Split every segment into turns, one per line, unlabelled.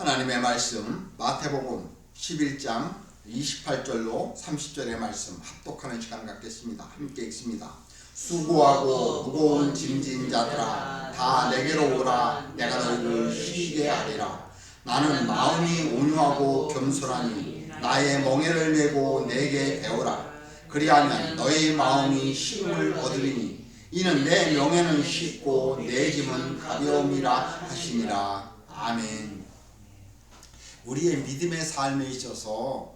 하나님의 말씀 마태복음 11장 28절로 30절의 말씀 합독하는 시간 갖겠습니다. 함께 읽습니다. 수고하고 무거운 짐진 자들아 다 내게로 오라. 내가 너희를 쉬게 하리라. 나는 마음이 온유하고 겸손하니 나의 멍에를 메고 내게 배우라. 그리하면 너희 마음이 쉼을 얻으리니 이는 내 명예는 쉽고 내 짐은 가벼움이라 하시니라. 아멘. 우리의 믿음의 삶에 있어서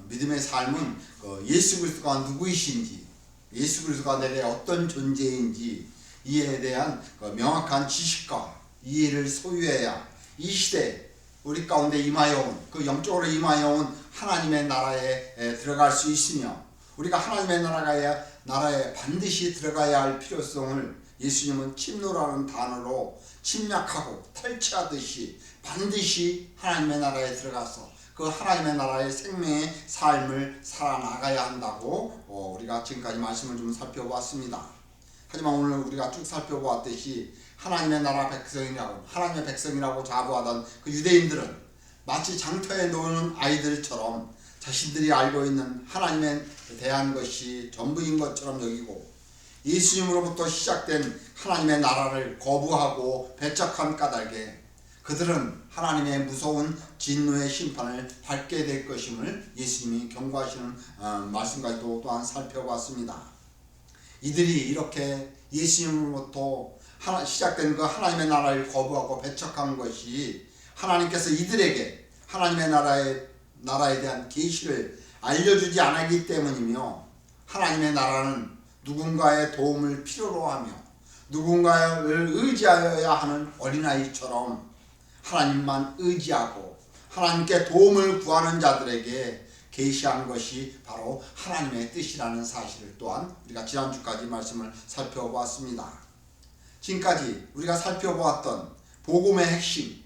믿음의 삶은 예수 그리스도가 누구이신지, 예수 그리스도가 내게 어떤 존재인지 이에 대한 명확한 지식과 이해를 소유해야 이 시대 우리 가운데 임하여온 그 영적으로 임하여온 하나님의 나라에 들어갈 수 있으며, 우리가 하나님의 나라에 반드시 들어가야 할 필요성을 예수님은 침노라는 단어로 침략하고 탈취하듯이 반드시 하나님의 나라에 들어가서 그 하나님의 나라의 생명의 삶을 살아나가야 한다고 우리가 지금까지 말씀을 좀 살펴보았습니다. 하지만 오늘 우리가 쭉 살펴보았듯이 하나님의 나라 백성이라고, 하나님의 백성이라고 자부하던 그 유대인들은 마치 장터에 노는 아이들처럼 자신들이 알고 있는 하나님에 대한 것이 전부인 것처럼 여기고, 예수님으로부터 시작된 하나님의 나라를 거부하고 배척한 까닭에 그들은 하나님의 무서운 진노의 심판을 받게 될 것임을 예수님이 경고하시는 말씀까지도 또한 살펴봤습니다. 이들이 이렇게 예수님으로부터 시작된 그 하나님의 나라를 거부하고 배척한 것이 하나님께서 이들에게 하나님의 나라에 대한 계시를 알려주지 않았기 때문이며, 하나님의 나라는 누군가의 도움을 필요로 하며 누군가를 의지하여야 하는 어린아이처럼 하나님만 의지하고 하나님께 도움을 구하는 자들에게 계시한 것이 바로 하나님의 뜻이라는 사실을 또한 우리가 지난주까지 말씀을 살펴보았습니다. 지금까지 우리가 살펴보았던 복음의 핵심,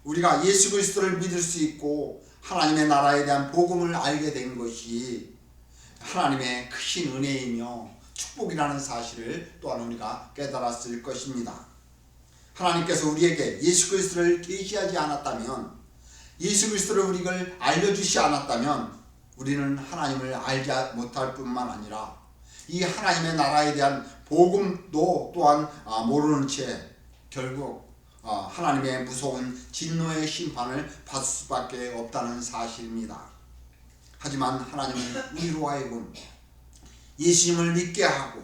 우리가 예수 그리스도를 믿을 수 있고 하나님의 나라에 대한 복음을 알게 된 것이 하나님의 크신 은혜이며 축복이라는 사실을 또한 우리가 깨달았을 것입니다. 하나님께서 우리에게 예수 그리스도를 계시하지 않았다면, 예수 그리스도를 우리를 알려주시 않았다면 우리는 하나님을 알지 못할 뿐만 아니라 이 하나님의 나라에 대한 복음도 또한 모르는 채 결국 하나님의 무서운 진노의 심판을 받을 수밖에 없다는 사실입니다. 하지만 하나님은 우리로 하여금 예수님을 믿게 하고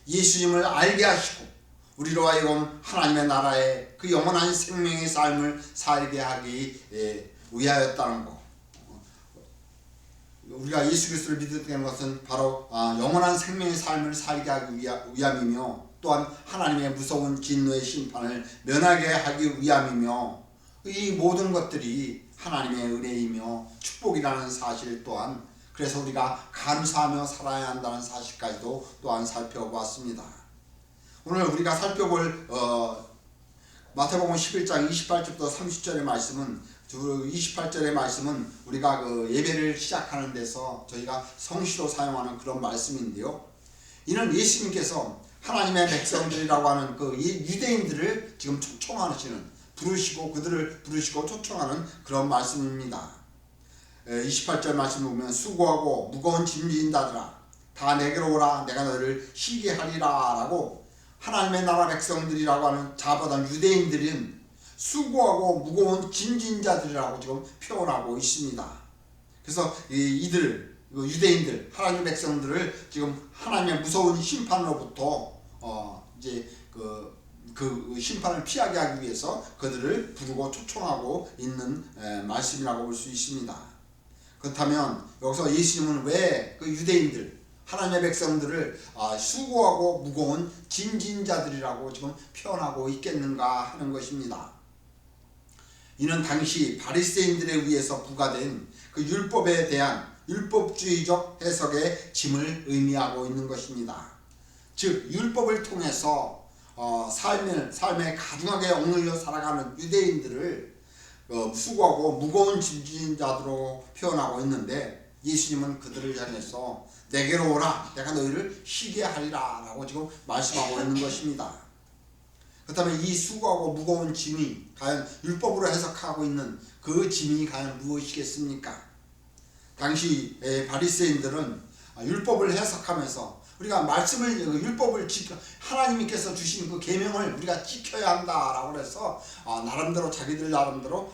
예수님을 알게 하시고 우리로 하여금 하나님의 나라의 그 영원한 생명의 삶을 살게 하기 위하였다는 것. 우리가 예수 그리스도를 믿게 된 것은 바로 영원한 생명의 삶을 살게 하기 위함이며, 또한 하나님의 무서운 진노의 심판을 면하게 하기 위함이며, 이 모든 것들이 하나님의 은혜이며 축복이라는 사실 또한, 그래서 우리가 감사하며 살아야 한다는 사실까지도 또한 살펴보았습니다. 오늘 우리가 살펴볼 마태복음 11장 28절부터 30절의 말씀은, 28절의 말씀은 우리가 그 예배를 시작하는 데서 저희가 성시로 사용하는 그런 말씀인데요. 이는 예수님께서 하나님의 백성들이라고 하는 그 유대인들을 지금 그들을 부르시고 초청하는 그런 말씀입니다. 28절 말씀을 보면 수고하고 무거운 짐진 자들아 다 내게로 오라. 내가 너희를 쉬게 하리라 라고 하나님의 나라 백성들이라고 하는 자부하던 유대인들은 수고하고 무거운 짐진 자들이라고 지금 표현하고 있습니다. 그래서 이들 유대인들, 하나님의 백성들을 지금 하나님의 무서운 심판으로부터 이제 그 심판을 피하게 하기 위해서 그들을 부르고 초청하고 있는 말씀이라고 볼 수 있습니다. 그렇다면 여기서 예수님은 왜 그 유대인들, 하나님의 백성들을 수고하고 무거운 짐진 자들이라고 지금 표현하고 있겠는가 하는 것입니다. 이는 당시 바리새인들에 의해서 부과된 그 율법에 대한 율법주의적 해석의 짐을 의미하고 있는 것입니다. 즉 율법을 통해서 삶에 가중하게 억눌려 살아가는 유대인들을 수고하고 무거운 짐진 자들로 표현하고 있는데, 예수님은 그들을 향해서 내게로 오라. 내가 너희를 쉬게 하리라 라고 지금 말씀하고 있는 것입니다. 그렇다면 이 수고하고 무거운 짐이 과연 율법으로 해석하고 있는 그 짐이 과연 무엇이겠습니까? 당시 바리새인들은 율법을 해석하면서 우리가 말씀을 율법을 하나님께서 주신 그 계명을 우리가 지켜야 한다라고 해서 나름대로 자기들 나름대로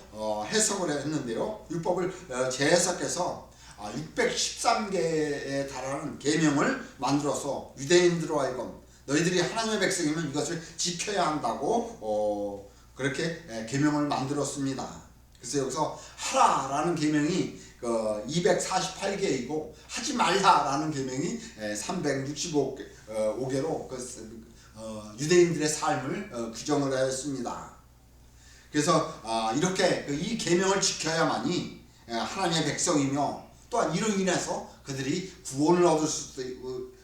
해석을 했는데요. 율법을 재해석해서 613개에 달하는 계명을 만들어서 유대인들로 하여금 너희들이 하나님의 백성이면 이것을 지켜야 한다고 그렇게 계명을 만들었습니다. 그래서 여기서 하라라는 계명이 248개이고 하지 말라라는 계명이 365개로 유대인들의 삶을 규정을 하였습니다. 그래서 이렇게 이 계명을 지켜야만이 하나님의 백성이며 또한 이로 인해서 그들이 구원을 얻을 수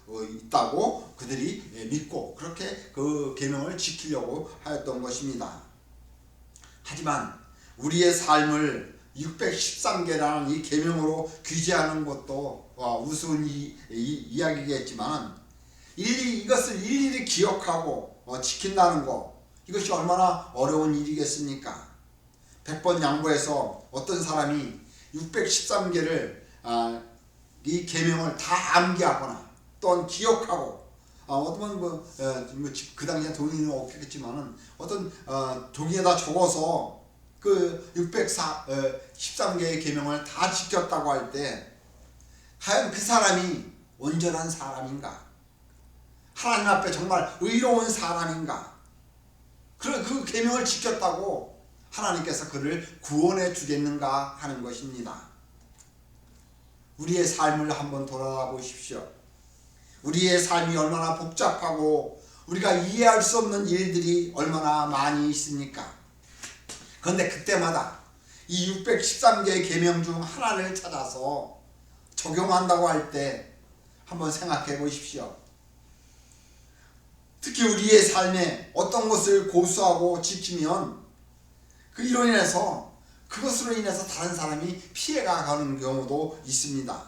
있다고 그들이 믿고 그렇게 그 계명을 지키려고 하였던 것입니다. 하지만 우리의 삶을 613개라는 이 계명으로 규제하는 것도 우스운 이야기겠지만 이것을 일일이 기억하고 지킨다는 것, 이것이 얼마나 어려운 일이겠습니까? 100번 양보해서 어떤 사람이 613개를 이 계명을 다 암기하거나 또한 기억하고 어떤 그 당시에 돈이 없겠지만은 어떤 종이에다 적어서 그 613개의 계명을 다 지켰다고 할 때 과연 그 사람이 온전한 사람인가? 하나님 앞에 정말 의로운 사람인가? 그 계명을 지켰다고 하나님께서 그를 구원해 주겠는가 하는 것입니다. 우리의 삶을 한번 돌아보십시오. 우리의 삶이 얼마나 복잡하고 우리가 이해할 수 없는 일들이 얼마나 많이 있습니까? 그런데 그때마다 이 613개의 계명 중 하나를 찾아서 적용한다고 할 때 한번 생각해 보십시오. 특히 우리의 삶에 어떤 것을 고수하고 지키면 그것으로 인해서 다른 사람이 피해가 가는 경우도 있습니다.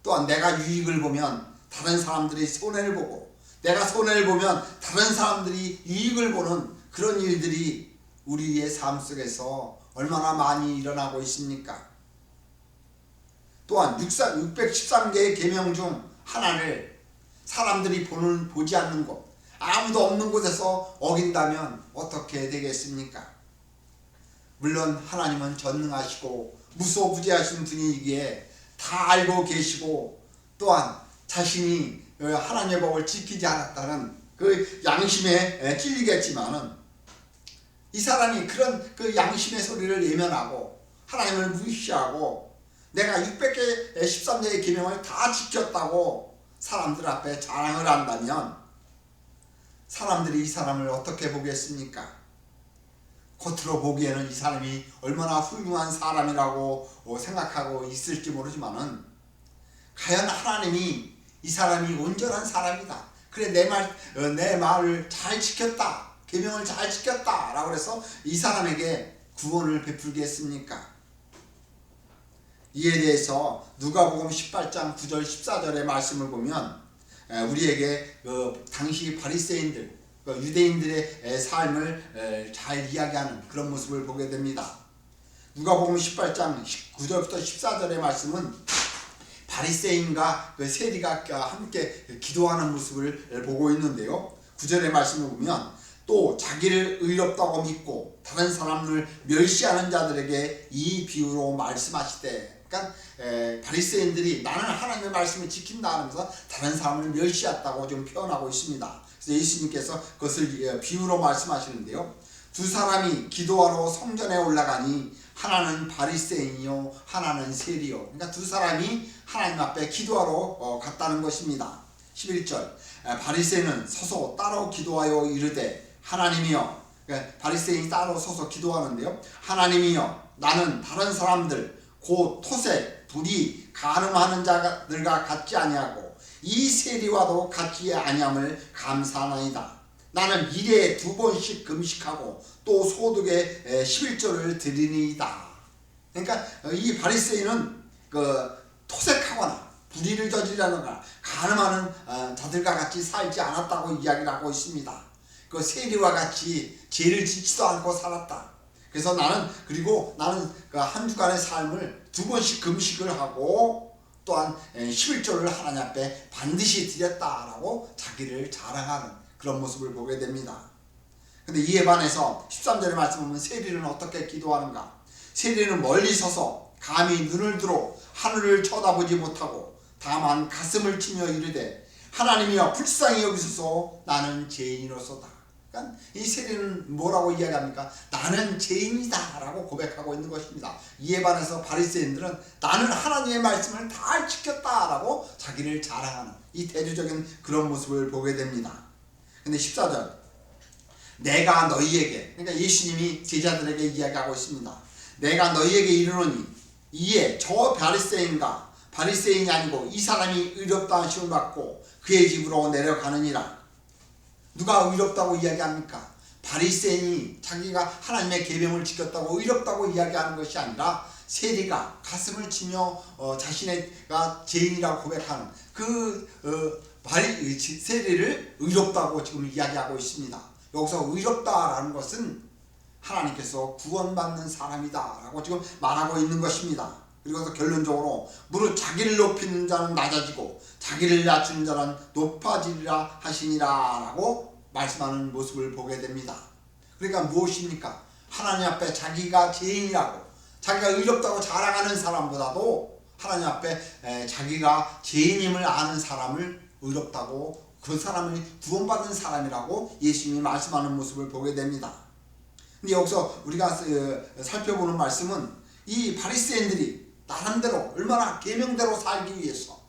또한 내가 유익을 보면 다른 사람들이 손해를 보고 내가 손해를 보면 다른 사람들이 이익을 보는 그런 일들이 우리의 삶 속에서 얼마나 많이 일어나고 있습니까? 또한 613개의 계명 중 하나를 사람들이 보지 않는 곳, 아무도 없는 곳에서 어긴다면 어떻게 되겠습니까? 물론 하나님은 전능하시고 무소부재하신 분이기에 다 알고 계시고 또한 자신이 하나님의 법을 지키지 않았다는 그 양심에 찔리겠지만은 이 사람이 그런 그 양심의 소리를 외면하고 하나님을 무시하고 내가 613개의 계명을 다 지켰다고 사람들 앞에 자랑을 한다면 사람들이 이 사람을 어떻게 보겠습니까? 겉으로 보기에는 이 사람이 얼마나 훌륭한 사람이라고 생각하고 있을지 모르지만은 과연 하나님이 이 사람이 온전한 사람이다. 그래 내 말을 잘 지켰다. 계명을 잘 지켰다 라고 해서 이 사람에게 구원을 베풀겠습니까? 이에 대해서 누가복음 18장 9절 14절의 말씀을 보면 우리에게 당시 바리새인들 유대인들의 삶을 잘 이야기하는 그런 모습을 보게 됩니다. 누가복음 18장 9절부터 14절의 말씀은 바리새인과 그 세리가 함께 기도하는 모습을 보고 있는데요. 9절의 말씀을 보면 또 자기를 의롭다고 믿고 다른 사람을 멸시하는 자들에게 이 비유로 말씀하시되, 그러니까 바리새인들이 나는 하나님의 말씀을 지킨다 하면서 다른 사람을 멸시했다고 좀 표현하고 있습니다. 그래서 예수님께서 그것을 비유로 말씀하시는데요. 두 사람이 기도하러 성전에 올라가니 하나는 바리새인이요 하나는 세리요. 그러니까 두 사람이 하나님 앞에 기도하러 갔다는 것입니다. 11절 바리새인은 서서 따로 기도하여 이르되 하나님이여, 그러니까 바리새인이 따로 서서 기도하는데요. 하나님이여, 나는 다른 사람들 곧 토색, 불의, 간음하는 자들과 같지 아니하고 이 세리와도 같지 아니함을 감사하나이다. 나는 일에 2번씩 금식하고 또 소득의 11조를 드리니이다. 그러니까 이 바리새인은 토색하거나 불의를 저지르거나 간음하는 자들과 같이 살지 않았다고 이야기를 하고 있습니다. 그 세리와 같이 죄를 짓지도 않고 살았다. 그래서 나는 그 한 주간의 삶을 2번씩 금식을 하고 또한 11조를 하나님 앞에 반드시 드렸다라고 자기를 자랑하는 그런 모습을 보게 됩니다. 근데 이에 반해서 13절의 말씀 보면 세리는 어떻게 기도하는가? 세리는 멀리 서서 감히 눈을 들어 하늘을 쳐다보지 못하고 다만 가슴을 치며 이르되 하나님이여 불쌍히 여기소서 나는 죄인이로소다. 그러니까 이 세리는 뭐라고 이야기합니까? 나는 죄인이다 라고 고백하고 있는 것입니다. 이에 반해서 바리새인들은 나는 하나님의 말씀을 다 지켰다 라고 자기를 자랑하는 이 대조적인 그런 모습을 보게 됩니다. 근데 14절 내가 너희에게, 그러니까 예수님이 제자들에게 이야기하고 있습니다. 내가 너희에게 이르노니 이에 저 바리새인이 아니고 이 사람이 의롭다 하심을 받고 그의 집으로 내려가느니라. 누가 의롭다고 이야기합니까? 바리새인이 자기가 하나님의 계명을 지켰다고 의롭다고 이야기하는 것이 아니라 세리가 가슴을 치며 자신가 죄인이라고 고백하는 세리를 의롭다고 지금 이야기하고 있습니다. 여기서 의롭다라는 것은 하나님께서 구원받는 사람이다 라고 지금 말하고 있는 것입니다. 그리고 결론적으로 무릇 자기를 높이는 자는 낮아지고 자기를 낮추는 자는 높아지리라 하시니라 라고 말씀하는 모습을 보게 됩니다. 그러니까 무엇입니까? 하나님 앞에 자기가 죄인이라고 자기가 의롭다고 자랑하는 사람보다도 하나님 앞에 자기가 죄인임을 아는 사람을 의롭다고, 그 사람을 구원받은 사람이라고 예수님이 말씀하는 모습을 보게 됩니다. 근데 여기서 우리가 살펴보는 말씀은 이 바리새인들이 나름대로 얼마나 계명대로 살기 위해서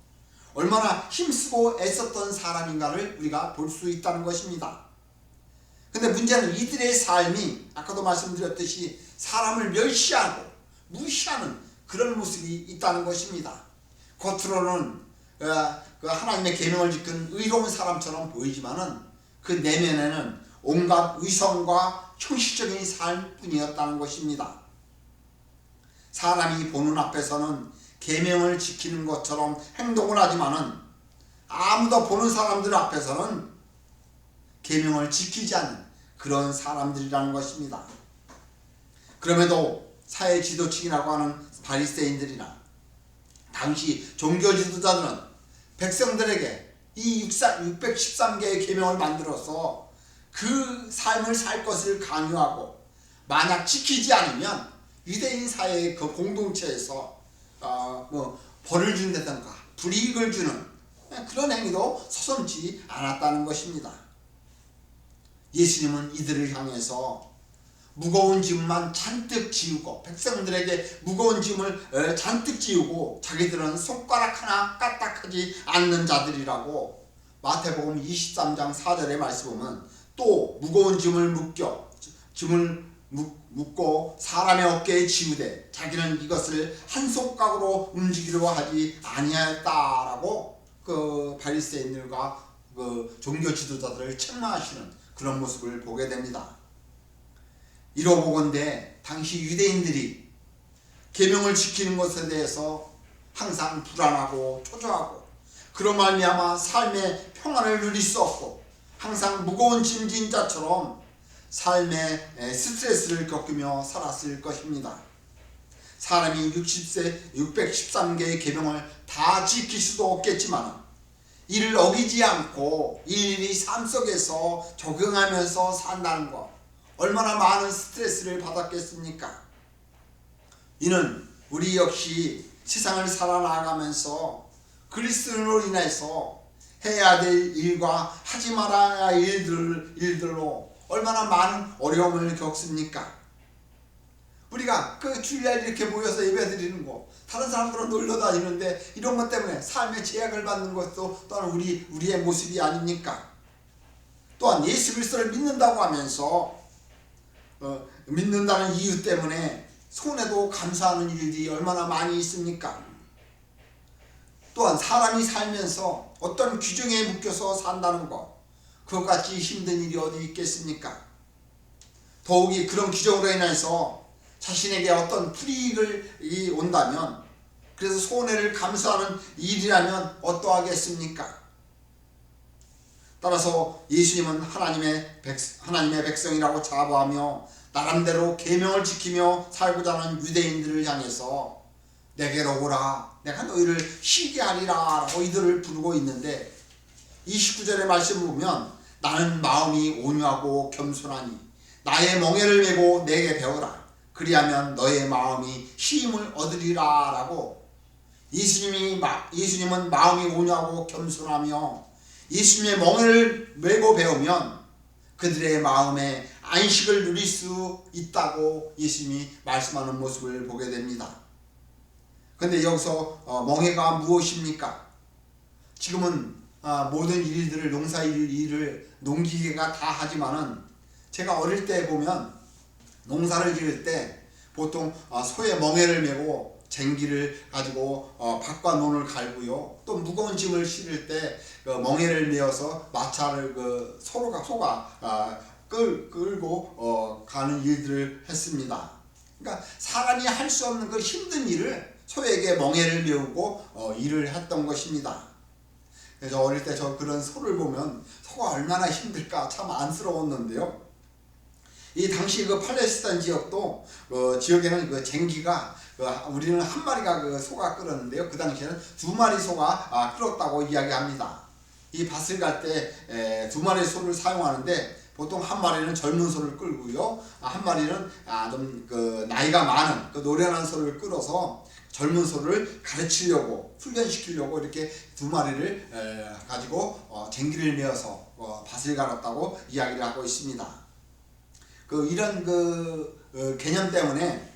얼마나 힘쓰고 애썼던 사람인가를 우리가 볼 수 있다는 것입니다. 근데 문제는 이들의 삶이 아까도 말씀드렸듯이 사람을 멸시하고 무시하는 그런 모습이 있다는 것입니다. 겉으로는 그 하나님의 계명을 지킨 의로운 사람처럼 보이지만은 그 내면에는 온갖 의성과 형식적인 삶뿐이었다는 것입니다. 사람이 보는 앞에서는 계명을 지키는 것처럼 행동을 하지만은 아무도 보는 사람들 앞에서는 계명을 지키지 않는 그런 사람들이라는 것입니다. 그럼에도 사회 지도층이라고 하는 바리새인들이나 당시 종교 지도자들은 백성들에게 이 613개의 계명을 만들어서 그 삶을 살 것을 강요하고 만약 지키지 않으면 유대인 사회의 그 공동체에서 벌을 준다든가 불이익을 주는 그런 행위도 서슴지 않았다는 것입니다. 예수님은 이들을 향해서 무거운 짐만 잔뜩 지우고 백성들에게 무거운 짐을 잔뜩 지우고 자기들은 손가락 하나 까딱하지 않는 자들이라고 마태복음 23장 4절의 말씀 보면 또 무거운 짐을 묶고 사람의 어깨에 지우되 자기는 이것을 한 손가락으로 움직이려고 하지 아니하였다라고 그 바리새인들과 그 종교 지도자들을 책망하시는 그런 모습을 보게 됩니다. 이러보건대 당시 유대인들이 계명을 지키는 것에 대해서 항상 불안하고 초조하고 그로 말미암아 삶의 평안을 누릴 수 없고 항상 무거운 짐진 자처럼 삶의 스트레스를 겪으며 살았을 것입니다. 사람이 613개의 계명을 다 지킬 수도 없겠지만 이를 어기지 않고 일일이 삶 속에서 적용하면서 산다는 것, 얼마나 많은 스트레스를 받았겠습니까? 이는 우리 역시 세상을 살아나가면서 그리스도인으로 인해서 해야 될 일과 하지 말아야 할 일들로 얼마나 많은 어려움을 겪습니까? 우리가 그 주일날 이렇게 모여서 예배드리는 거, 다른 사람들은 놀러 다니는데 이런 것 때문에 삶의 제약을 받는 것도 또한 우리의 모습이 아닙니까? 또한 예수 그리스도를 믿는다고 하면서 믿는다는 이유 때문에 손해도 감수하는 일들이 얼마나 많이 있습니까? 또한 사람이 살면서 어떤 규정에 묶여서 산다는 것, 그것같이 힘든 일이 어디 있겠습니까? 더욱이 그런 규정으로 인해서 자신에게 어떤 불이익이 온다면, 그래서 손해를 감수하는 일이라면 어떠하겠습니까? 따라서 예수님은 하나님의 백성이라고 자부하며 나름대로 계명을 지키며 살고자 하는 유대인들을 향해서 내게로 오라, 내가 너희를 쉬게 하리라 라고 이들을 부르고 있는데, 29절의 말씀을 보면 나는 마음이 온유하고 겸손하니 나의 멍에를 메고 내게 배우라, 그리하면 너의 마음이 쉼을 얻으리라 라고, 예수님은 마음이 온유하고 겸손하며 예수님의 멍에를 메고 배우면 그들의 마음에 안식을 누릴 수 있다고 예수님이 말씀하는 모습을 보게 됩니다. 그런데 여기서 멍에가 무엇입니까? 지금은 모든 일들을, 농사 일을 농기계가 다 하지만은, 제가 어릴 때 보면 농사를 지을 때 보통 소의 멍에를 메고 쟁기를 가지고 밭과 논을 갈고요, 또 무거운 짐을 실을 때 그 멍에를 메어서 마차를 소가 끌고 가는 일들을 했습니다. 그러니까 사람이 할 수 없는 그 힘든 일을 소에게 멍에를 메우고 일을 했던 것입니다. 그래서 어릴 때 저 그런 소를 보면 소가 얼마나 힘들까 참 안쓰러웠는데요. 이 당시 그 팔레스타인 지역도 지역에는 그 쟁기가 우리는 한 마리가 그 소가 끌었는데요, 그 당시에는 두 마리 소가 끌었다고 이야기합니다. 이 밭을 갈 때 두 마리 소를 사용하는데, 보통 한 마리는 젊은 소를 끌고요, 한 마리는 좀 그 나이가 많은 그 노련한 소를 끌어서 젊은 소를 가르치려고, 훈련시키려고 이렇게 두 마리를 가지고 쟁기를 메어서 밭을 갈았다고 이야기를 하고 있습니다. 이런 개념 때문에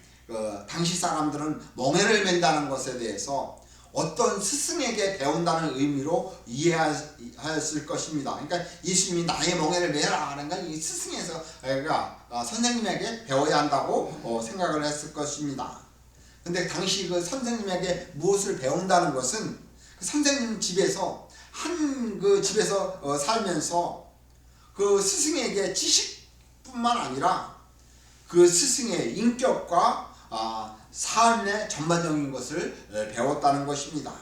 당시 사람들은 멍에를 맨다는 것에 대해서 어떤 스승에게 배운다는 의미로 이해하였을 것입니다. 그러니까 예수님이 나의 멍에를 메라 하는 건 이 스승에서 선생님에게 배워야 한다고 생각을 했을 것입니다. 근데 당시 그 선생님에게 무엇을 배운다는 것은 그 선생님 집에서 집에서 살면서 그 스승에게 지식뿐만 아니라 그 스승의 인격과 삶의 전반적인 것을 배웠다는 것입니다.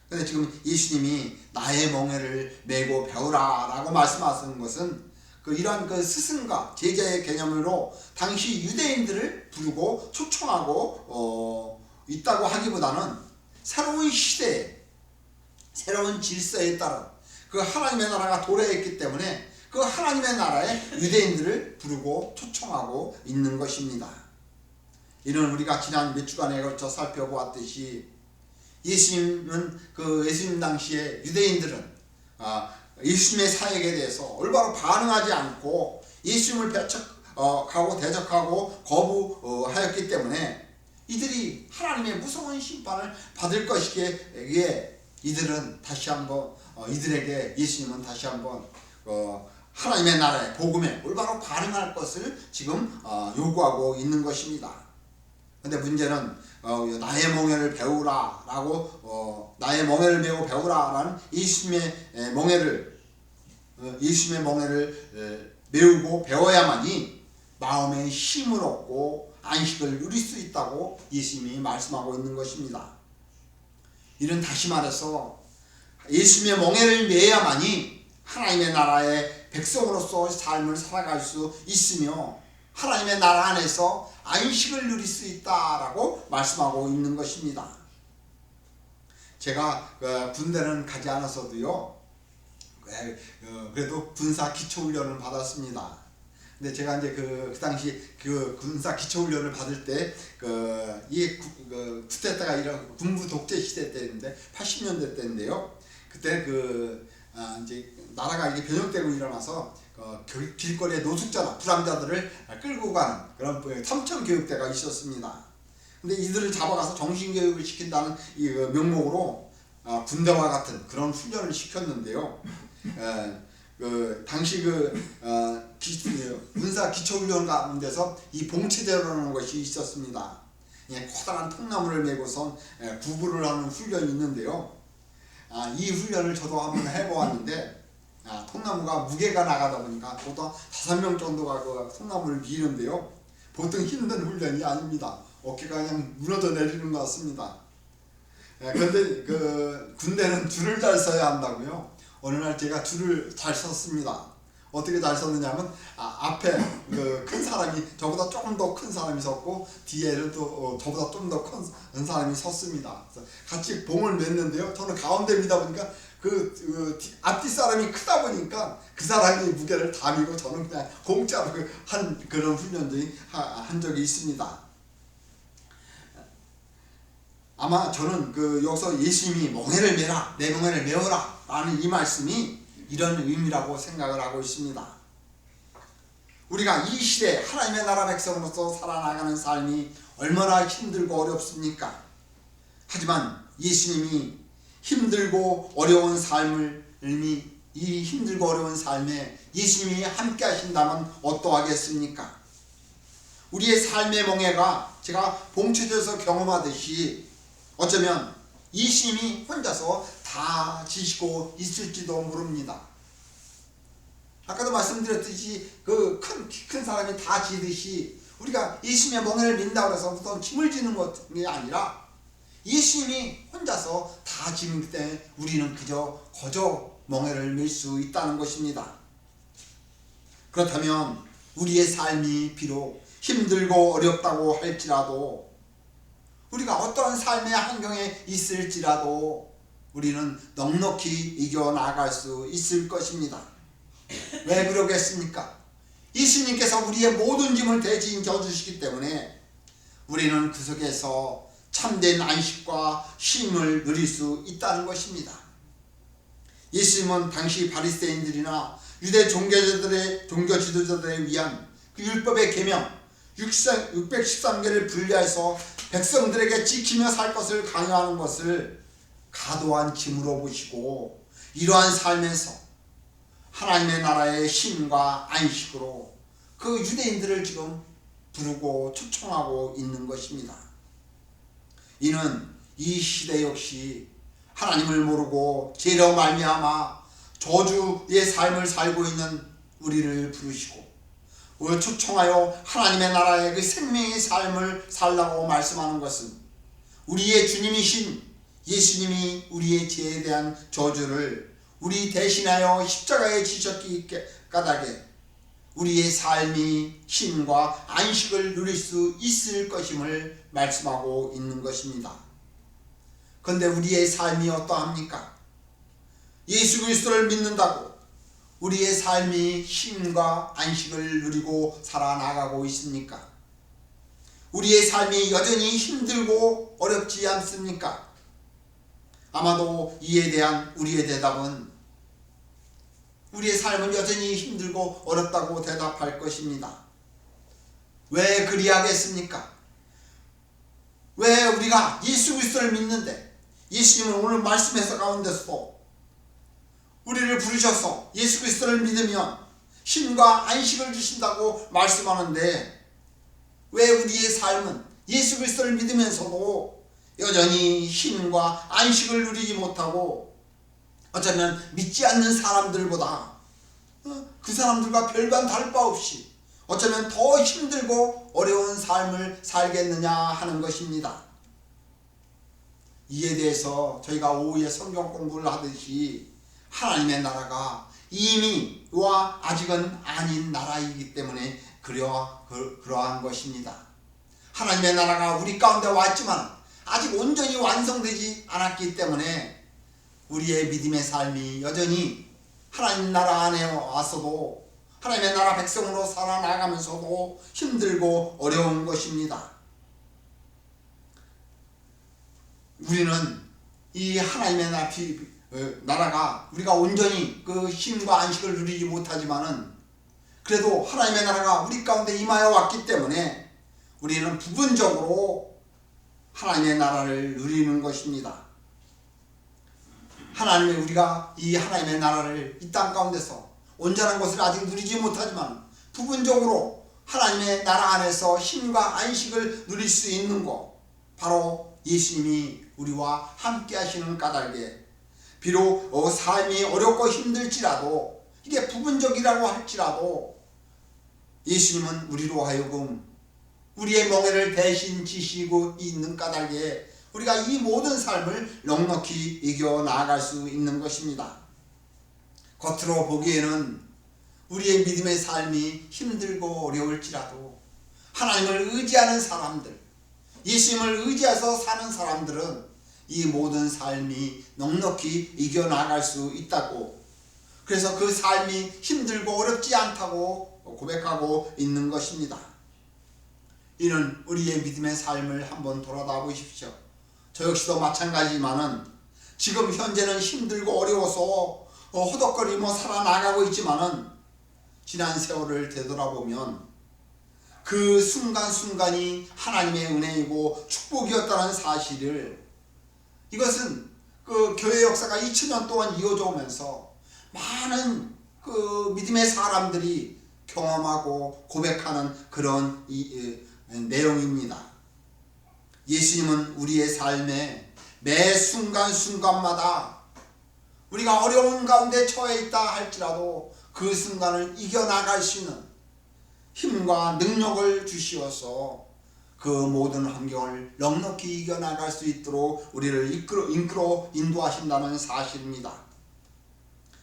그런데 지금 예수님이 나의 멍에를 메고 배우라 라고 말씀하시는 것은 이러한 그 스승과 제자의 개념으로 당시 유대인들을 부르고 초청하고 있다고 하기보다는 새로운 시대에, 새로운 질서에 따른 그 하나님의 나라가 도래했기 때문에 그 하나님의 나라에 유대인들을 부르고 초청하고 있는 것입니다. 이는 우리가 지난 몇 주간에 걸쳐 살펴보았듯이, 예수님 당시에 유대인들은 예수님의 사역에 대해서 올바로 반응하지 않고 예수님을 대적하고 거부하였기 때문에 이들이 하나님의 무서운 심판을 받을 것이기에 예수님은 다시 한번 하나님의 나라의 복음에 올바로 반응할 것을 지금 요구하고 있는 것입니다. 근데 문제는 나의 멍에를 배우라 라고 나의 멍에를 메고 배우라 라는 예수님의 멍에를 메우고 배워야만이 마음의 힘을 얻고 안식을 누릴 수 있다고 예수님이 말씀하고 있는 것입니다. 이는 다시 말해서 예수님의 멍에를 메야만이 하나님의 나라의 백성으로서 삶을 살아갈 수 있으며 하나님의 나라 안에서 안식을 누릴 수 있다라고 말씀하고 있는 것입니다. 제가 군대는 가지 않았어도요, 그래도 군사 기초훈련을 받았습니다. 근데 제가 이제 그 당시 그 군사 기초훈련을 받을 때 이 쿠데타가 이런 군부 독재 시대 때인데 80년대 때인데요. 그때 이제 나라가 이게 변형되고 일어나서 길거리에 노숙자나 불황자들을 끌고 가는 그런 탐청 교육대가 있었습니다. 근데 이들을 잡아가서 정신교육을 시킨다는 이 명목으로 군대와 같은 그런 훈련을 시켰는데요. 당시 군사 기초훈련 가운데서 이 봉체대라는 것이 있었습니다. 커다란 통나무를 메고선 구부를 하는 훈련이 있는데요. 이 훈련을 저도 한번 해보았는데, 통나무가 무게가 나가다 보니까 보통 5명 정도가 그 통나무를 미는데요. 보통 힘든 훈련이 아닙니다. 어깨가 그냥 무너져 내리는 것 같습니다. 그런데 군대는 줄을 잘 서야 한다고요. 어느 날 제가 줄을 잘 섰습니다. 어떻게 잘 섰느냐면 앞에 그 큰 사람이 저보다 조금 더 큰 사람이 섰고 뒤에는 또 저보다 좀 더 큰 사람이 섰습니다. 그래서 같이 봉을 맸는데요. 저는 가운데 미다 보니까 앞뒤 사람이 크다 보니까 그 사람이 무게를 다 미고 저는 그냥 공짜로 한 그런 훈련들이 한 적이 있습니다. 아마 저는 여기서 예수님이 멍에를 메라, 내 멍에를 메어라 라는 이 말씀이 이런 의미라고 생각을 하고 있습니다. 우리가 이 시대 하나님의 나라 백성으로서 살아나가는 삶이 얼마나 힘들고 어렵습니까? 하지만 예수님이 힘들고 어려운 삶을 이 힘들고 어려운 삶에 예수님이 함께 하신다면 어떠하겠습니까? 우리의 삶의 멍에가 제가 봉추에서 경험하듯이 어쩌면 예수님이 혼자서 다 지시고 있을지도 모릅니다. 아까도 말씀드렸듯이 큰 사람이 다 지듯이 우리가 예수님의 멍에를 민다고 해서 우선 짐을 지는 것이 아니라 예수님이 혼자서 다 지는 때 우리는 그저 멍에를 밀 수 있다는 것입니다. 그렇다면 우리의 삶이 비록 힘들고 어렵다고 할지라도 우리가 어떠한 삶의 환경에 있을지라도 우리는 넉넉히 이겨나갈 수 있을 것입니다. 왜 그러겠습니까? 예수님께서 우리의 모든 짐을 대신 져주시기 때문에 우리는 그 속에서 참된 안식과 쉼을 누릴 수 있다는 것입니다. 예수님은 당시 바리새인들이나 유대 종교 지도자들에 위한 그 율법의 계명 613개를 분리해서 백성들에게 지키며 살 것을 강요하는 것을 과도한 짐으로 보시고 이러한 삶에서 하나님의 나라의 쉼과 안식으로 그 유대인들을 지금 부르고 초청하고 있는 것입니다. 이는 이 시대 역시 하나님을 모르고 죄로 말미암아 저주의 삶을 살고 있는 우리를 부르시고 초청하여 하나님의 나라의 그 생명의 삶을 살라고 말씀하는 것은 우리의 주님이신 예수님이 우리의 죄에 대한 저주를 우리 대신하여 십자가에 지셨기 까닭에 우리의 삶이 쉼과 안식을 누릴 수 있을 것임을 말씀하고 있는 것입니다. 그런데 우리의 삶이 어떠합니까? 예수 그리스도를 믿는다고 우리의 삶이 쉼과 안식을 누리고 살아나가고 있습니까? 우리의 삶이 여전히 힘들고 어렵지 않습니까? 아마도 이에 대한 우리의 대답은 우리의 삶은 여전히 힘들고 어렵다고 대답할 것입니다. 왜 그리하겠습니까? 왜 우리가 예수 그리스도를 믿는데 예수님은 오늘 말씀에서 가운데서 우리를 부르셔서 예수 그리스도를 믿으면 쉼과 안식을 주신다고 말씀하는데 왜 우리의 삶은 예수 그리스도를 믿으면서도 여전히 쉼과 안식을 누리지 못하고 어쩌면 믿지 않는 사람들보다 그 사람들과 별반 다를 바 없이 어쩌면 더 힘들고 어려운 삶을 살겠느냐 하는 것입니다. 이에 대해서 저희가 오후에 성경 공부를 하듯이 하나님의 나라가 이미와 아직은 아닌 나라이기 때문에 그러한 것입니다. 하나님의 나라가 우리 가운데 왔지만 아직 온전히 완성되지 않았기 때문에 우리의 믿음의 삶이 여전히 하나님 나라 안에 와서도 하나님의 나라 백성으로 살아나가면서도 힘들고 어려운 것입니다. 우리는 이 하나님의 나라가 우리가 온전히 그 쉼과 안식을 누리지 못하지만은 그래도 하나님의 나라가 우리 가운데 임하여 왔기 때문에 우리는 부분적으로 하나님의 나라를 누리는 것입니다. 우리가 이 하나님의 나라를 이 땅 가운데서 온전한 것을 아직 누리지 못하지만 부분적으로 하나님의 나라 안에서 쉼과 안식을 누릴 수 있는 것, 바로 예수님이 우리와 함께 하시는 까닭에 비록 삶이 어렵고 힘들지라도 이게 부분적이라고 할지라도 예수님은 우리로 하여금 우리의 멍에를 대신 지시고 있는 까닭에 우리가 이 모든 삶을 넉넉히 이겨나갈 수 있는 것입니다. 겉으로 보기에는 우리의 믿음의 삶이 힘들고 어려울지라도 하나님을 의지하는 사람들, 예수님을 의지해서 사는 사람들은 이 모든 삶이 넉넉히 이겨나갈 수 있다고, 그래서 그 삶이 힘들고 어렵지 않다고 고백하고 있는 것입니다. 이는 우리의 믿음의 삶을 한번 돌아다 보십시오. 저 역시도 마찬가지지만은 지금 현재는 힘들고 어려워서 허덕거리며 살아나가고 있지만은 지난 세월을 되돌아보면 그 순간순간이 하나님의 은혜이고 축복이었다는 사실을, 이것은 그 교회 역사가 2000년 동안 이어져 오면서 많은 그 믿음의 사람들이 경험하고 고백하는 그런 내용입니다. 예수님은 우리의 삶에 매 순간순간마다 우리가 어려운 가운데 처해 있다 할지라도 그 순간을 이겨나갈 수 있는 힘과 능력을 주시어서 그 모든 환경을 넉넉히 이겨나갈 수 있도록 우리를 이끌어 인도하신다는 사실입니다.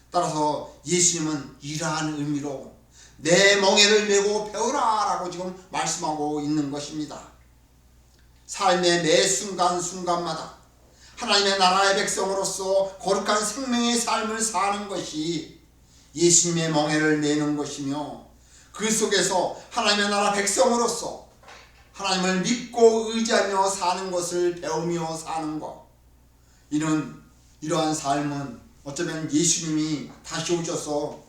따라서 예수님은 이러한 의미로 내 멍에를 메고 배우라 라고 지금 말씀하고 있는 것입니다. 삶의 매 순간순간마다 하나님의 나라의 백성으로서 거룩한 생명의 삶을 사는 것이 예수님의 멍에를 메는 것이며, 그 속에서 하나님의 나라 백성으로서 하나님을 믿고 의지하며 사는 것을 배우며 사는 것, 이러한 삶은 어쩌면 예수님이 다시 오셔서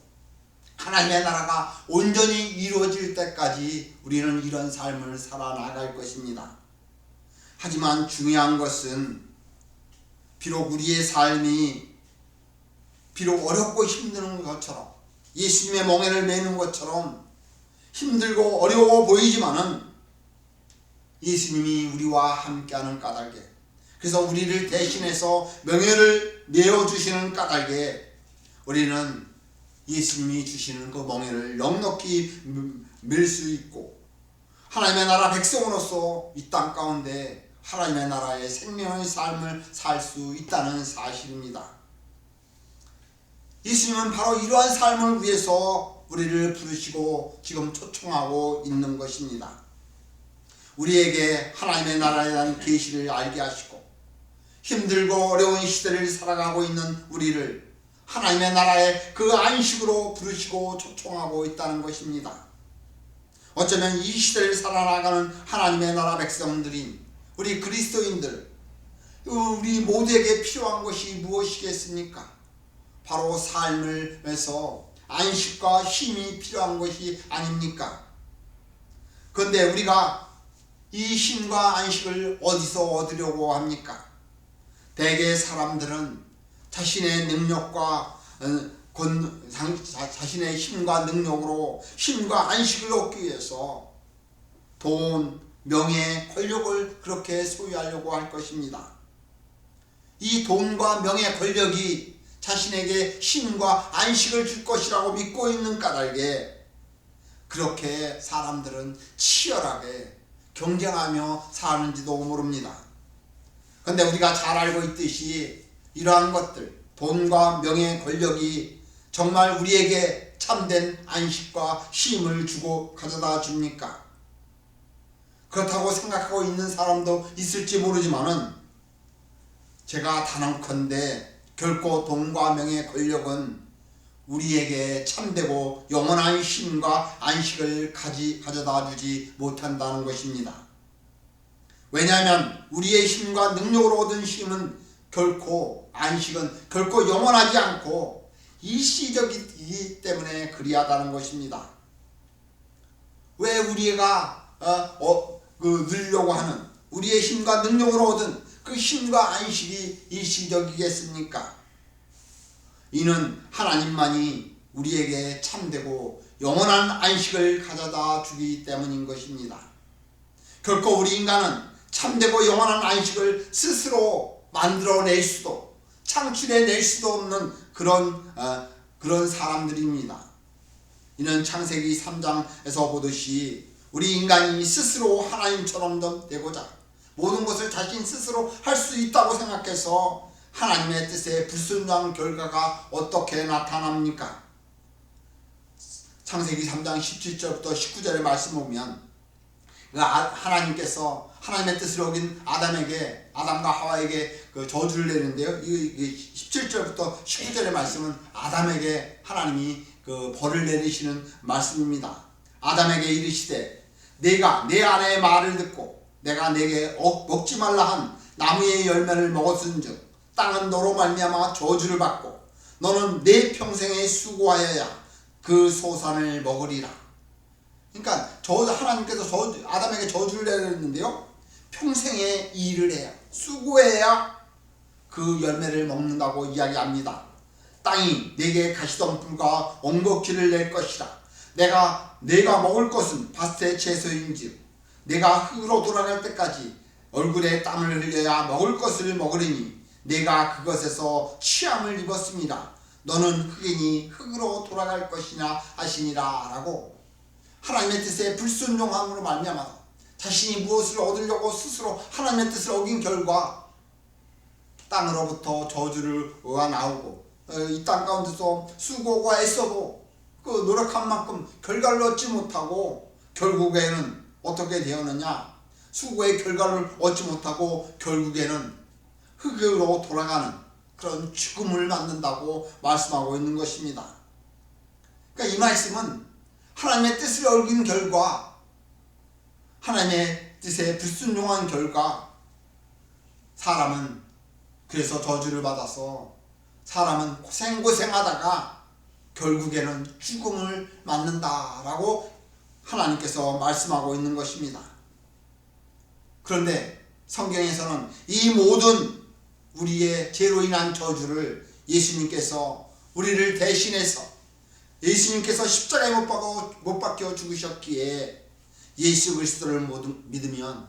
하나님의 나라가 온전히 이루어질 때까지 우리는 이런 삶을 살아나갈 것입니다. 하지만 중요한 것은 비록 우리의 삶이 비록 어렵고 힘든 것처럼, 예수님의 멍에를 메는 것처럼 힘들고 어려워 보이지만은 예수님이 우리와 함께하는 까닭에, 그래서 우리를 대신해서 멍에를 메어주시는 까닭에 우리는 예수님이 주시는 그 멍에를 넉넉히 밀 수 있고 하나님의 나라 백성으로서 이 땅 가운데 하나님의 나라의 생명의 삶을 살 수 있다는 사실입니다. 예수님은 바로 이러한 삶을 위해서 우리를 부르시고 지금 초청하고 있는 것입니다. 우리에게 하나님의 나라에 대한 계시를 알게 하시고 힘들고 어려운 시대를 살아가고 있는 우리를 하나님의 나라의 그 안식으로 부르시고 초청하고 있다는 것입니다. 어쩌면 이 시대를 살아나가는 하나님의 나라 백성들인 우리 그리스도인들, 우리 모두에게 필요한 것이 무엇이겠습니까? 바로 삶에서 안식과 힘이 필요한 것이 아닙니까? 그런데 우리가 이 힘과 안식을 어디서 얻으려고 합니까? 대개 사람들은 자신의 능력과 자신의 힘과 능력으로 힘과 안식을 얻기 위해서 돈, 명예, 권력을 그렇게 소유하려고 할 것입니다. 이 돈과 명예, 권력이 자신에게 힘과 안식을 줄 것이라고 믿고 있는 까닭에 그렇게 사람들은 치열하게 경쟁하며 사는지도 모릅니다. 그런데 우리가 잘 알고 있듯이 이러한 것들, 돈과 명예, 권력이 정말 우리에게 참된 안식과 힘을 주고 가져다 줍니까? 그렇다고 생각하고 있는 사람도 있을지 모르지만은 제가 단언컨대 결코 돈과 명예, 권력은 우리에게 참되고 영원한 힘과 안식을 가져다 주지 못한다는 것입니다. 왜냐하면 우리의 힘과 능력으로 얻은 힘은 결코, 안식은 결코 영원하지 않고 일시적이기 때문에 그리하다는 것입니다. 왜 우리가 누리려고 하는 우리의 힘과 능력으로 얻은 그 힘과 안식이 일시적이겠습니까? 이는 하나님만이 우리에게 참되고 영원한 안식을 가져다 주기 때문인 것입니다. 결코 우리 인간은 참되고 영원한 안식을 스스로 만들어낼 수도 창출해낼 수도 없는 그런 사람들입니다. 이는 창세기 3장에서 보듯이 우리 인간이 스스로 하나님처럼 되고자 모든 것을 자신 스스로 할 수 있다고 생각해서 하나님의 뜻에 불순종한 결과가 어떻게 나타납니까? 창세기 3장 17절부터 19절의 말씀 보면 하나님께서 하나님의 뜻을 어긴 아담과 하와에게 그 저주를 내는데요. 이 17절부터 19절의 말씀은 아담에게 하나님이 그 벌을 내리시는 말씀입니다. 아담에게 이르시되 내가 내 아내의 말을 듣고 내가 내게 먹지 말라 한 나무의 열매를 먹었은즉 땅은 너로 말미암아 저주를 받고 너는 내 평생에 수고하여야 그 소산을 먹으리라. 그러니까 하나님께서 아담에게 저주를 내렸는데요. 평생에 일을 해야, 수고해야 그 열매를 먹는다고 이야기합니다. 땅이 내게 가시덤불과 엉겅퀴를 낼 것이라. 내가 먹을 것은 밭의 채소인즉 내가 흙으로 돌아갈 때까지 얼굴에 땀을 흘려야 먹을 것을 먹으리니 내가 그것에서 취함을 입었습니다. 너는 흙이니 흙으로 돌아갈 것이냐 하시니라. 라고 하나님의 뜻에 불순종함으로 말미암아 자신이 무엇을 얻으려고 스스로 하나님의 뜻을 어긴 결과 땅으로부터 저주가 나오고 이 땅 가운데서 수고가 애써도 그 노력한 만큼 결과를 얻지 못하고 결국에는 어떻게 되었느냐? 수고의 결과를 얻지 못하고 결국에는 흙으로 돌아가는 그런 죽음을 맞는다고 말씀하고 있는 것입니다. 그러니까 이 말씀은 하나님의 뜻을 어긴 결과, 하나님의 뜻에 불순종한 결과 사람은 그래서 저주를 받아서 사람은 고생하다가 결국에는 죽음을 맞는다라고 하나님께서 말씀하고 있는 것입니다. 그런데 성경에서는 이 모든 우리의 죄로 인한 저주를 예수님께서 우리를 대신해서 예수님께서 십자가에 못 박혀 죽으셨기에 예수 그리스도를 믿으면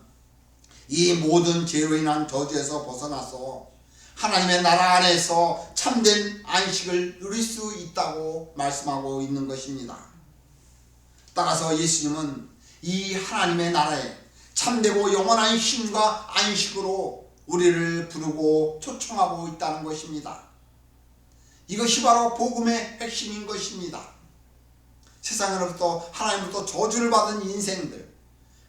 이 모든 죄로 인한 저주에서 벗어나서 하나님의 나라 안에서 참된 안식을 누릴 수 있다고 말씀하고 있는 것입니다. 따라서 예수님은 이 하나님의 나라에 참되고 영원한 쉼과 안식으로 우리를 부르고 초청하고 있다는 것입니다. 이것이 바로 복음의 핵심인 것입니다. 세상으로부터 하나님으로부터 저주를 받은 인생들,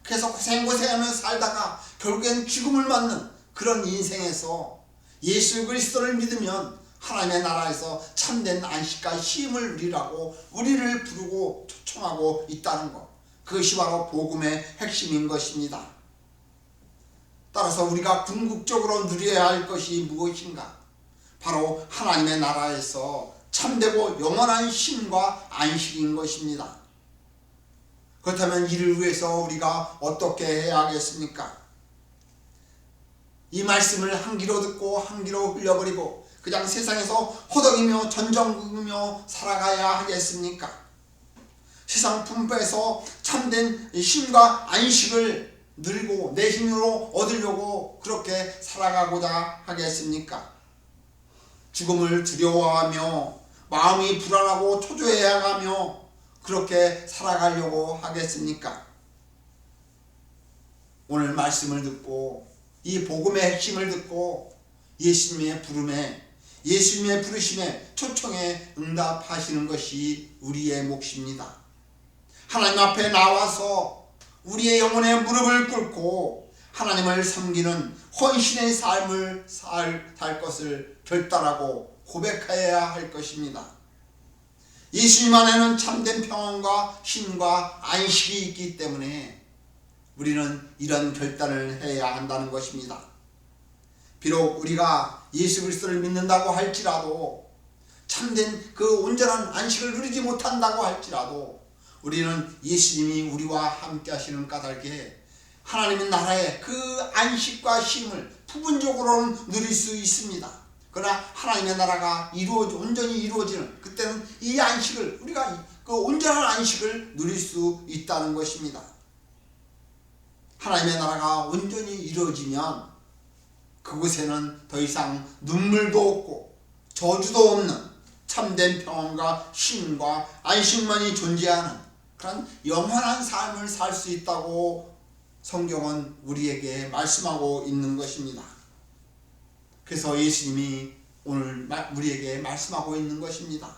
그래서 고생하며 살다가 결국엔 죽음을 맞는 그런 인생에서 예수 그리스도를 믿으면 하나님의 나라에서 참된 안식과 쉼을 누리라고 우리를 부르고 초청하고 있다는 것, 그것이 바로 복음의 핵심인 것입니다. 따라서 우리가 궁극적으로 누려야 할 것이 무엇인가? 바로 하나님의 나라에서 참되고 영원한 쉼과 안식인 것입니다. 그렇다면 이를 위해서 우리가 어떻게 해야 하겠습니까? 이 말씀을 한 귀로 듣고 한 귀로 흘려버리고 그냥 세상에서 호덕이며 전전긍긍이며 살아가야 하겠습니까? 세상 풍부에서 참된 쉼과 안식을 누리고 내 힘으로 얻으려고 그렇게 살아가고자 하겠습니까? 죽음을 두려워하며 마음이 불안하고 초조해하며 그렇게 살아가려고 하겠습니까? 오늘 말씀을 듣고 이 복음의 핵심을 듣고 예수님의 부르심에 초청에 응답하시는 것이 우리의 몫입니다. 하나님 앞에 나와서 우리의 영혼의 무릎을 꿇고 하나님을 섬기는 헌신의 삶을 살 것을 결단하고 고백해야 할 것입니다. 예수님 안에는 참된 평안과 쉼과 안식이 있기 때문에 우리는 이런 결단을 해야 한다는 것입니다. 비록 우리가 예수 그리스도를 믿는다고 할지라도 참된 그 온전한 안식을 누리지 못한다고 할지라도 우리는 예수님이 우리와 함께 하시는 까닭에 하나님의 나라의 그 안식과 쉼을 부분적으로는 누릴 수 있습니다. 그러나 하나님의 나라가 온전히 이루어지는 그때는 이 안식을 우리가 그 온전한 안식을 누릴 수 있다는 것입니다. 하나님의 나라가 온전히 이루어지면 그곳에는 더 이상 눈물도 없고 저주도 없는 참된 평안과 쉼과 안식만이 존재하는 그런 영원한 삶을 살 수 있다고 성경은 우리에게 말씀하고 있는 것입니다. 그래서 예수님이 오늘 우리에게 말씀하고 있는 것입니다.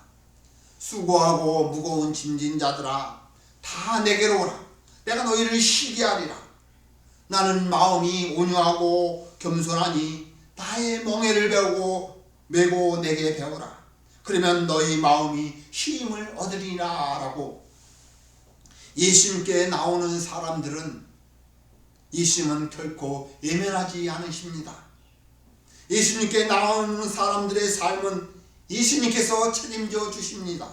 수고하고 무거운 짐진 자들아 다 내게로 오라. 내가 너희를 쉬게 하리라. 나는 마음이 온유하고 겸손하니 나의 멍에를 배우고 메고 내게 배우라. 그러면 너희 마음이 쉼을 얻으리라. 라고 예수님께 나오는 사람들은 예수님은 결코 예면하지 않으십니다. 예수님께 나오는 사람들의 삶은 예수님께서 책임져 주십니다.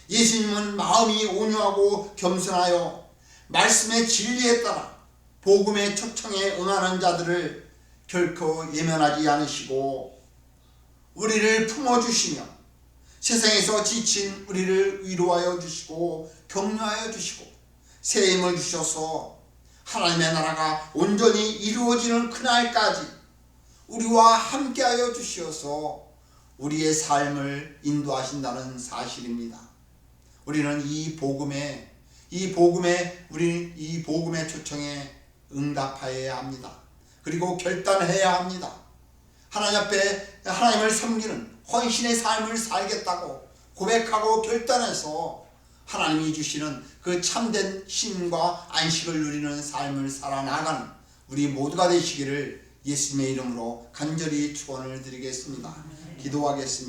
예수님은 마음이 온유하고 겸손하여 말씀의 진리에 따라 복음의 초청에 응하는 자들을 결코 예면하지 않으시고 우리를 품어주시며 세상에서 지친 우리를 위로하여 주시고 격려하여 주시고 새 힘을 주셔서 하나님의 나라가 온전히 이루어지는 그날까지 우리와 함께하여 주시어서 우리의 삶을 인도하신다는 사실입니다. 우리는 이 복음의 초청에 응답하여야 합니다. 그리고 결단해야 합니다. 하나님 앞에 하나님을 섬기는 헌신의 삶을 살겠다고 고백하고 결단해서 하나님이 주시는 그 참된 쉼과 안식을 누리는 삶을 살아나가는 우리 모두가 되시기를 예수님의 이름으로 간절히 축원을 드리겠습니다. 기도하겠습니다.